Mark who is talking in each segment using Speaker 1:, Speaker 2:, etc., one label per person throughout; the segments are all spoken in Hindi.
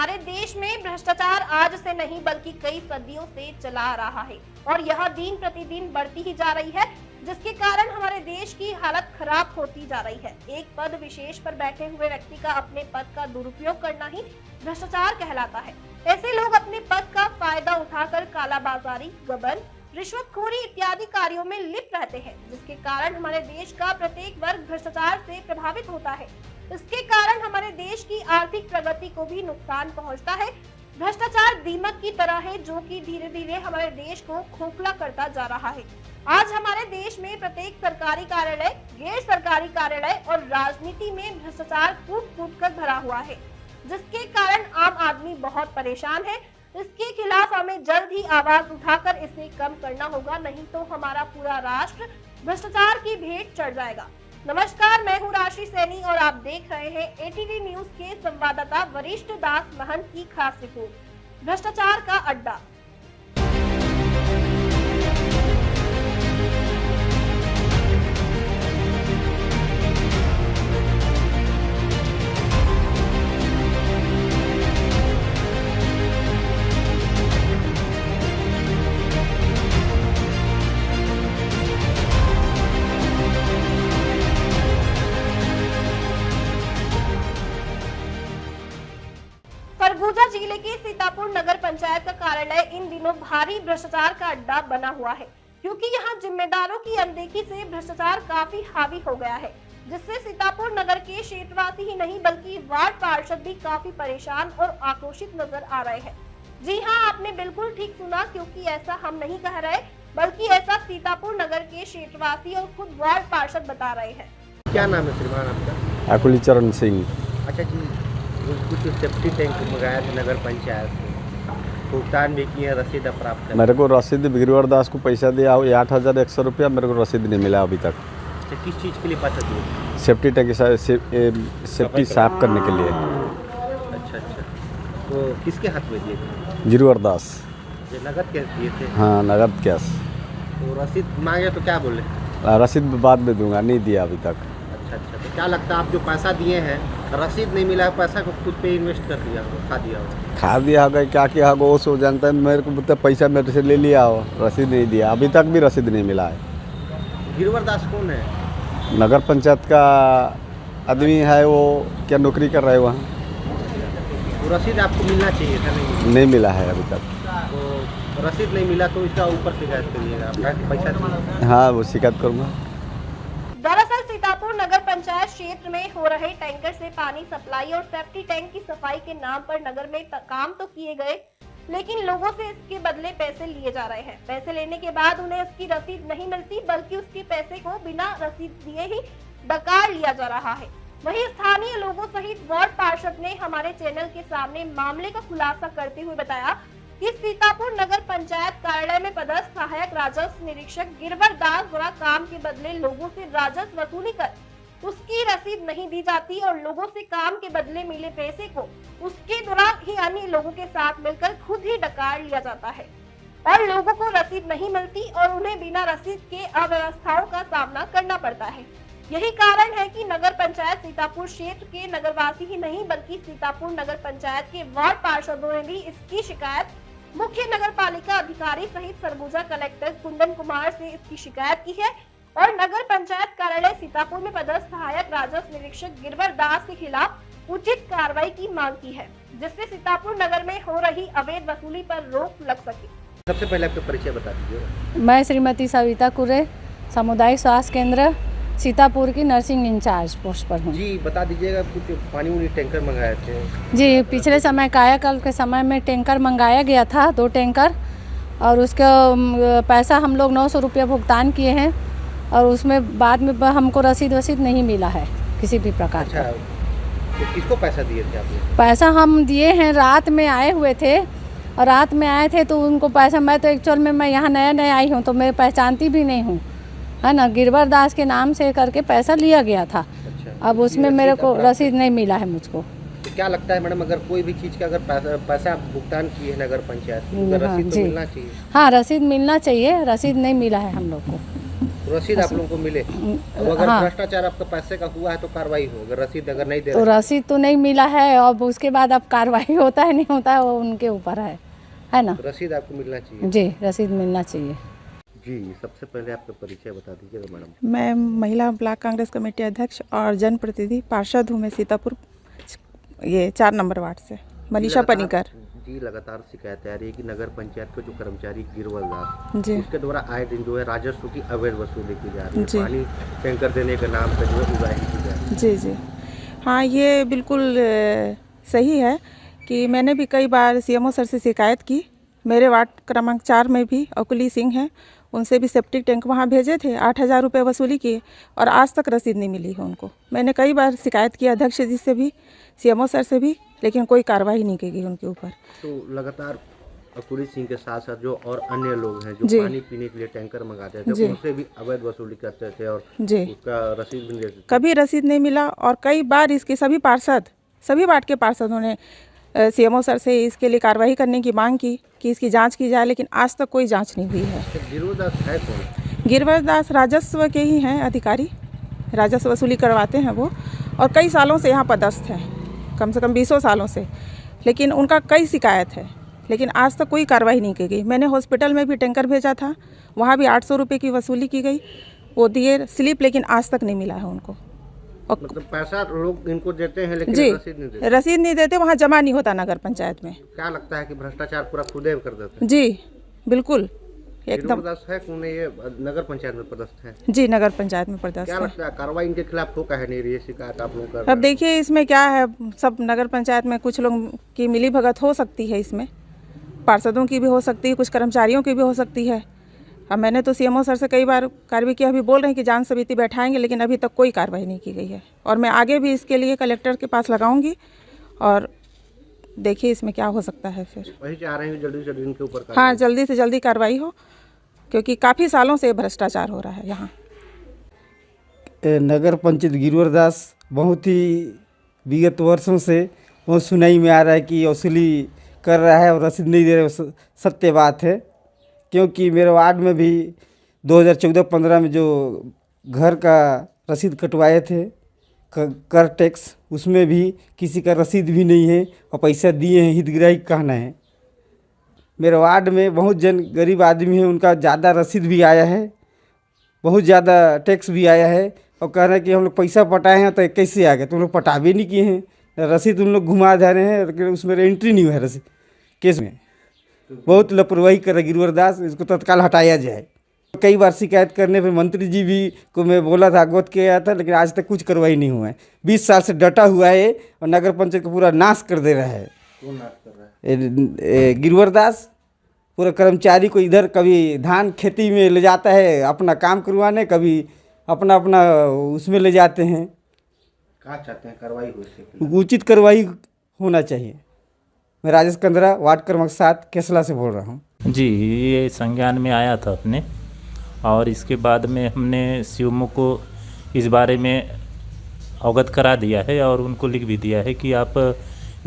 Speaker 1: हमारे देश में भ्रष्टाचार आज से नहीं बल्कि कई सदियों से चला आ रहा है और यह दिन प्रतिदिन बढ़ती ही जा रही है, जिसके कारण हमारे देश की हालत खराब होती जा रही है। एक पद विशेष पर बैठे हुए व्यक्ति का अपने पद का दुरुपयोग करना ही भ्रष्टाचार कहलाता है। ऐसे लोग अपने पद का फायदा उठाकर कालाबाजारी, गबन, रिश्वतखोरी इत्यादि कार्यों में लिप्त रहते हैं, जिसके कारण हमारे देश का प्रत्येक वर्ग भ्रष्टाचार से प्रभावित होता है। इसके कारण हमारे देश की आर्थिक प्रगति को भी नुकसान पहुंचता है। भ्रष्टाचार दीमक की तरह है जो कि धीरे धीरे हमारे देश को खोखला करता जा रहा है। आज हमारे देश में प्रत्येक सरकारी कार्यालय, गैर सरकारी कार्यालय और राजनीति में भ्रष्टाचार कूट कूट कर भरा हुआ है, जिसके कारण आम आदमी बहुत परेशान है। इसके खिलाफ हमें जल्द ही आवाज उठाकर इसे कम करना होगा, नहीं तो हमारा पूरा राष्ट्र भ्रष्टाचार की भेंट चढ़ जाएगा। नमस्कार, मैं हूं राशि सैनी और आप देख रहे हैं एटीवी न्यूज के संवाददाता वरिष्ठ दास महंत की खास रिपोर्ट, भ्रष्टाचार का अड्डा। सरगुजा जिले के सीतापुर नगर पंचायत का कार्यालय इन दिनों भारी भ्रष्टाचार का अड्डा बना हुआ है, क्योंकि यहां जिम्मेदारों की अनदेखी से भ्रष्टाचार काफी हावी हो गया है, जिससे सीतापुर नगर के क्षेत्रवासी ही नहीं बल्कि वार्ड पार्षद भी काफी परेशान और आक्रोशित नजर आ रहे हैं। जी हां, आपने बिल्कुल ठीक सुना, क्योंकि ऐसा हम नहीं कह रहे बल्कि ऐसा सीतापुर नगर के क्षेत्रवासी और खुद वार्ड पार्षद बता रहे हैं।
Speaker 2: क्या नाम है श्रीमान आपका?
Speaker 3: अकुली चरण सिंह।
Speaker 2: अच्छा जी, कुछ सेफ्टी टैंक मंगाया था नगर पंचायत से, भुगतान भी किया, रसीद प्राप्त है?
Speaker 3: मेरे को रसीद गिरवर दास को पैसा दिया 8,100 रुपया, मेरे को रसीद नहीं मिला अभी तक।
Speaker 2: तो किस चीज़ के लिए पैसा दिए?
Speaker 3: सेफ्टी टैंक सेफ्टी साफ करने के लिए।
Speaker 2: अच्छा, तो किसके हाथ में दिए थे?
Speaker 3: गिरवर दास।
Speaker 2: ये नगद कैश दिए थे?
Speaker 3: हाँ, नगद कैश।
Speaker 2: तो रसीद मांगे तो क्या बोले?
Speaker 3: रसीद बाद में दूंगा, नहीं दिया अभी तक।
Speaker 2: अच्छा, तो क्या लगता है आप जो पैसा दिए हैं, रसीद नहीं मिला, पैसा को खुद पे इन्वेस्ट कर दिया होगा, खा दिया होगा, क्या किया होगा वो सो जानता है। मेरे को मतलब पैसा मेरे से ले लिया हो, रसीद नहीं दिया, अभी तक भी रसीद नहीं मिला है। गिरवर दास कौन है?
Speaker 3: नगर पंचायत का आदमी है, वो क्या नौकरी कर रहा है वहाँ।
Speaker 2: तो रसीद आपको मिलना चाहिए था,
Speaker 3: नहीं मिला है अभी तक।
Speaker 2: तो रसीद नहीं मिला तो इसका ऊपर शिकायत करिएगा, पैसा चाहिए।
Speaker 3: हाँ, वो शिकायत करूँगा।
Speaker 1: दरअसल सीतापुर नगर पंचायत क्षेत्र में हो रहे टैंकर से पानी सप्लाई और सेफ्टी टैंक की सफाई के नाम पर नगर में काम तो किए गए, लेकिन लोगों से इसके बदले पैसे लिए जा रहे हैं। पैसे लेने के बाद उन्हें उसकी रसीद नहीं मिलती, बल्कि उसके पैसे को बिना रसीद दिए ही डकार लिया जा रहा है। वहीं स्थानीय लोगों सहित वार्ड पार्षद ने हमारे चैनल के सामने मामले का खुलासा करते हुए बताया कि सीतापुर नगर पंचायत कार्यालय में पदस्थ सहायक राजस्व निरीक्षक गिरवर दास द्वारा काम के बदले लोगों से राजस्व वसूली कर उसकी रसीद नहीं दी जाती और लोगों से काम के बदले मिले पैसे को उसके द्वारा ही अन्य लोगों के साथ मिलकर खुद ही डकार लिया जाता है और लोगों को रसीद नहीं मिलती और उन्हें बिना रसीद के अव्यवस्थाओं का सामना करना पड़ता है। यही कारण है कि नगर पंचायत सीतापुर क्षेत्र के नगरवासी ही नहीं बल्कि सीतापुर नगर पंचायत के वार्ड पार्षदों ने भी इसकी शिकायत मुख्य नगर पालिका अधिकारी सहित सरगुजा कलेक्टर कुंदन कुमार से इसकी शिकायत की है और नगर पंचायत कार्यालय सीतापुर में पदस्थ सहायक राजस्व निरीक्षक गिरवर दास के खिलाफ उचित कार्रवाई की मांग की है, जिससे सीतापुर नगर में हो रही अवैध वसूली पर रोक लग सके।
Speaker 2: सबसे पहले आपका परिचय बता दीजिए।
Speaker 4: मैं श्रीमती सविता कुरे, सामुदायिक स्वास्थ्य केंद्र सीतापुर की नर्सिंग इंचार्ज पोस्ट पर हूँ।
Speaker 2: जी, बता दीजिएगा, कुछ पानी टैंकर मंगाए थे?
Speaker 4: जी, पिछले समय कायाकल्प के समय में टैंकर मंगाया गया था, 2 टैंकर, और उसका पैसा हम लोग 900 रुपया भुगतान किए हैं और उसमें बाद में हमको रसीद वसीद नहीं मिला है किसी भी प्रकार का।
Speaker 2: तो किसको पैसा दिए थे आपने?
Speaker 4: पैसा हम दिए हैं, रात में आए हुए थे और रात में आए थे तो उनको पैसा, मैं तो एक्चुअल में मैं यहाँ नया आई हूँ तो मैं पहचानती भी नहीं हूँ, है ना। गिरवर दास के नाम से करके पैसा लिया गया था।
Speaker 2: अच्छा,
Speaker 4: अब उसमें मेरे को रसीद नहीं मिला है मुझको।
Speaker 2: तो क्या लगता है मैडम, अगर कोई भी चीज़ का अगर पैसा भुगतान किए है नगर पंचायत, तो रसीद तो मिलना चाहिए?
Speaker 4: हाँ, रसीद मिलना चाहिए, रसीद नहीं मिला है हम लोग को।
Speaker 2: तो रसीद आप लोगों को मिले? अब अगर भ्रष्टाचार आपका पैसे का हुआ है तो कार्रवाई हो, अगर रसीद अगर नहीं दे
Speaker 4: तो रसीद तो नहीं मिला है, और उसके बाद अब कार्रवाई होता है नहीं होता है वो उनके ऊपर है ना।
Speaker 2: तो रसीद आपको मिलना चाहिए।
Speaker 4: जी, रसीद मिलना चाहिए।
Speaker 2: जी, सबसे पहले आपका परिचय बता दीजिएगा मैडम।
Speaker 5: मैं महिला ब्लॉक कांग्रेस कमेटी अध्यक्ष और जनप्रतिनिधि पार्षद हूँ मैं सीतापुर ये 4 नंबर वार्ड से, मनीषा पनीकर।
Speaker 2: जी, लगातार शिकायत आ रही है कि नगर पंचायत के जो कर्मचारी गिरवल दास
Speaker 5: जी
Speaker 2: उसके द्वारा आए दिन जो है राजस्व की अवैध वसूली की जा रही है, पानी टैंकर देने के नाम पर जो है उगाही की जा रही है।
Speaker 5: जी जी हाँ, ये बिल्कुल सही है कि मैंने भी कई बार सीएमओ सर से शिकायत की। मेरे वार्ड क्रमांक 4 में भी अकुली सिंह हैं, उनसे भी सेप्टिक टैंक वहाँ भेजे थे, 8,000 रुपये वसूली किए और आज तक रसीद नहीं मिली है उनको। मैंने कई बार शिकायत की अध्यक्ष जी से भी, सीएमओ सर से भी, लेकिन कोई कार्रवाई नहीं की गई उनके ऊपर।
Speaker 2: तो लगातार अकुली सिंह के साथ साथ जो और अन्य लोग हैं जो पानी पीने के लिए टैंकर मंगाते थे, उनसे भी अवैध वसूली करते थे और उसका रसीद भी नहीं देते थे।
Speaker 5: कभी रसीद नहीं मिला और कई बार इसके सभी वार्ड के पार्षदों ने सीएमओ सर से इसके लिए कार्रवाई करने की मांग की कि इसकी जांच की जाए, लेकिन आज तक कोई जांच नहीं हुई है।
Speaker 2: गिरवल दास है कौन?
Speaker 5: गिरवल दास राजस्व के ही हैं अधिकारी, राजस्व वसूली करवाते हैं वो, और कई सालों से यहाँ पदस्थ हैं, कम से कम 20 सालों से, लेकिन उनका कई शिकायत है, लेकिन आज तक कोई कार्रवाई नहीं की गई। मैंने हॉस्पिटल में भी टैंकर भेजा था, वहाँ भी 800 रुपये की वसूली की गई, वो दिए स्लिप, लेकिन आज तक नहीं मिला है उनको।
Speaker 2: और मतलब पैसा लोग इनको देते हैं लेकिन रसीद नहीं देते।
Speaker 5: रसीद नहीं देते, वहाँ जमा नहीं होता नगर पंचायत में।
Speaker 2: क्या लगता है कि भ्रष्टाचार पूरा खुद कर देते हैं?
Speaker 5: जी बिल्कुल, एकदम।
Speaker 2: है कौन है ये? नगर पंचायत में पदस्थ है?
Speaker 5: जी, नगर पंचायत में पदस्थ है।
Speaker 2: क्या लगता है कार्रवाई इनके खिलाफ हो कहे नहीं रही है, शिकायत आप लोग कर?
Speaker 5: अब देखिए इसमें क्या है, सब नगर पंचायत में कुछ लोग की मिली भगत हो सकती है, इसमें पार्षदों की भी हो सकती है, कुछ कर्मचारियों की भी हो सकती है। अब मैंने तो सीएमओ सर से कई बार कार्रवाई की, अभी बोल रहे हैं कि जांच समिति बैठाएंगे, लेकिन अभी तक कोई कार्रवाई नहीं की गई है। और मैं आगे भी इसके लिए कलेक्टर के पास लगाऊंगी और देखिए इसमें क्या हो सकता है। फिर
Speaker 2: वही चाह रहे हैं जल्दी से जल्दी इनके ऊपर।
Speaker 5: हाँ, जल्दी से जल्दी कार्रवाई हो, क्योंकि काफ़ी सालों से भ्रष्टाचार हो रहा है यहाँ।
Speaker 3: नगर पंचायत गिरवल दास बहुत ही विगत वर्षों से बहुत सुनाई में आ रहा है कि वसूली कर रहा है और रसीद नहीं दे रहा। सत्य बात है, क्योंकि मेरे वार्ड में भी 2014-15 में जो घर का रसीद कटवाए थे कर टैक्स, उसमें भी किसी का रसीद भी नहीं है और पैसा दिए हैं, हितग्राही कहना है। मेरे वार्ड में बहुत जन गरीब आदमी है, उनका ज़्यादा रसीद भी आया है, बहुत ज़्यादा टैक्स भी आया है, और कह रहे हैं कि हम लोग पैसा पटाए हैं तो कैसे आ गए, तुम लोग पटावे नहीं किए हैं, रसीद उन लोग घुमा जा रहे हैं, लेकिन उसमें एंट्री नहीं हुआ है रसीद केस में। बहुत लापरवाही कर रहे गिरवल दास, इसको तत्काल हटाया जाए। कई बार शिकायत करने पर मंत्री जी भी को मैं बोला था, अवगत किया था, लेकिन आज तक कुछ कार्रवाई नहीं हुआ है। 20 साल से डटा हुआ है और नगर पंचायत को पूरा नाश कर दे रहा है।
Speaker 2: कौन नाश कर रहा है?
Speaker 3: गिरवल दास पूरा कर्मचारी को इधर कभी धान खेती में ले जाता है अपना काम करवाने, कभी अपना उसमें ले जाते हैं।
Speaker 2: क्या चाहते हैं कार्रवाई हो?
Speaker 3: उचित कार्रवाई होना चाहिए। मैं राजेश कंदरा, वार्ड क्रमांक 7 केसला से बोल रहा हूँ।
Speaker 6: जी, ये संज्ञान में आया था अपने, और इसके बाद में हमने सीएमओ को इस बारे में अवगत करा दिया है और उनको लिख भी दिया है कि आप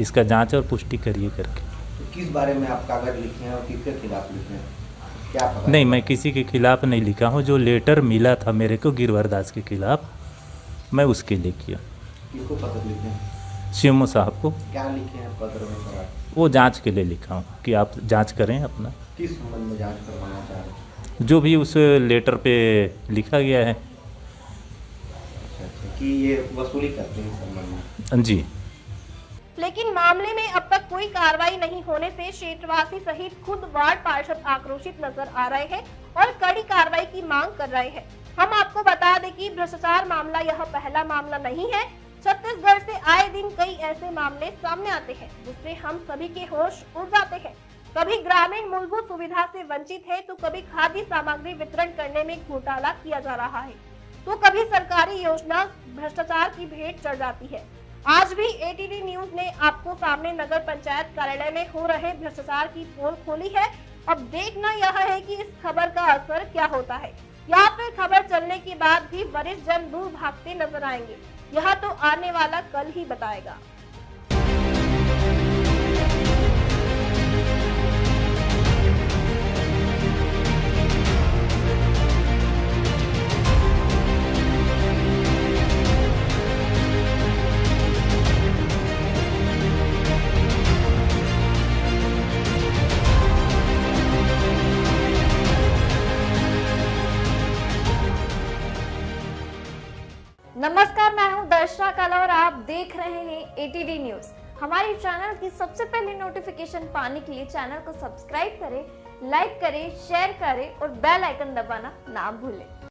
Speaker 6: इसका जांच और पुष्टि करिए करके।
Speaker 2: तो किस बारे में आप कागज लिखे हैं और किसके खिलाफ लिखे हैं, क्या पता?
Speaker 6: नहीं, मैं किसी के खिलाफ नहीं लिखा हूँ। जो लेटर मिला था मेरे को गिरवल दास के खिलाफ, मैं उसके लिए किया।
Speaker 2: किसको पत्र लिखे हैं?
Speaker 6: सीएमओ साहब को।
Speaker 2: क्या लिखे हैं पत्र में?
Speaker 6: वो जांच के लिए लिखा हूँ कि आप जांच करें अपना।
Speaker 2: किस संबंध में जांच करवाना चाह रहे हैं?
Speaker 6: जो भी उस लेटर पे लिखा गया है।
Speaker 2: अच्छा, कि ये वसूली करते हैं संबंध में?
Speaker 6: जी।
Speaker 1: लेकिन मामले में अब तक कोई कार्रवाई नहीं होने से क्षेत्रवासी सहित खुद वार्ड पार्षद आक्रोशित नजर आ रहे हैं और कड़ी कार्रवाई की मांग कर रहे हैं। हम आपको बता दें कि भ्रष्टाचार मामला यह पहला मामला नहीं है। छत्तीसगढ़ से आए दिन कई ऐसे मामले सामने आते हैं जिससे हम सभी के होश उड़ जाते हैं। कभी ग्रामीण मूलभूत सुविधा से वंचित है, तो कभी खाद्य सामग्री वितरण करने में घोटाला किया जा रहा है, तो कभी सरकारी योजना भ्रष्टाचार की भेंट चढ़ जाती है। आज भी एटीडी न्यूज ने आपको सामने नगर पंचायत कार्यालय में हो रहे भ्रष्टाचार की पोल खोली है। अब देखना यह है कि इस खबर का असर क्या होता है, या फिर खबर चलने के बाद भी वरिष्ठ जन दूर भागते नजर आएंगे। यह तो आने वाला कल ही बताएगा।
Speaker 7: देख रहे हैं एटीडी न्यूज। हमारे चैनल की सबसे पहले नोटिफिकेशन पाने के लिए चैनल को सब्सक्राइब करें, लाइक करें, शेयर करें और बेल आइकन दबाना ना भूलें।